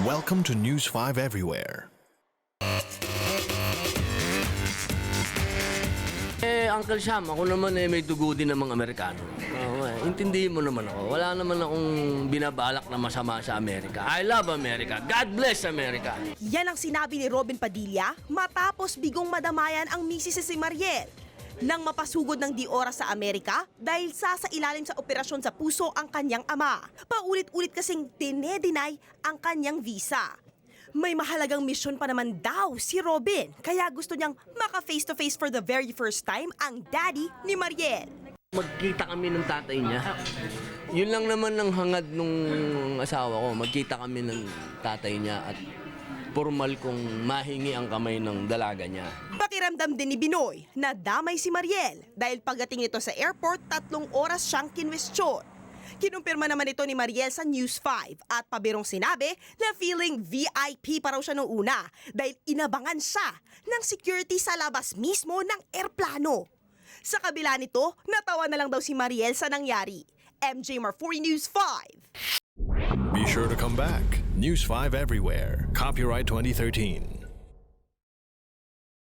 Welcome to News 5 Everywhere. Uncle Sam, ako naman may dugo din ng mga Amerikano. Intindihin mo naman ako. Wala naman akong binabalak na masama sa Amerika. I love America. God bless America. Yan ang sinabi ni Robin Padilla matapos bigong madamayan ang misis si Mariel nang mapasugod ng di oras sa Amerika dahil sa ilalim sa operasyon sa puso ang kanyang ama. Paulit-ulit kasing dinedenay ang kanyang visa. May mahalagang misyon pa naman daw si Robin, kaya gusto niyang maka-face-to-face for the very first time ang daddy ni Mariel. Magkita kami ng tatay niya. Yun lang naman ang hangad nung asawa ko. Magkita kami ng tatay niya at formal kong mahingi ang kamay ng dalaga niya. Pakiramdam din ni Binoy na damay si Mariel dahil pagdating nito sa airport, 3 oras siyang kinwestiyon. Kinumpirma naman ito ni Mariel sa News 5 at pabirong sinabi na feeling VIP pa raw siya noong una dahil inabangan siya ng security sa labas mismo ng airplano. Sa kabila nito, natawa na lang daw si Mariel sa nangyari. MJ Marfori, News 5. Be sure to come back. News 5 Everywhere. Copyright 2013.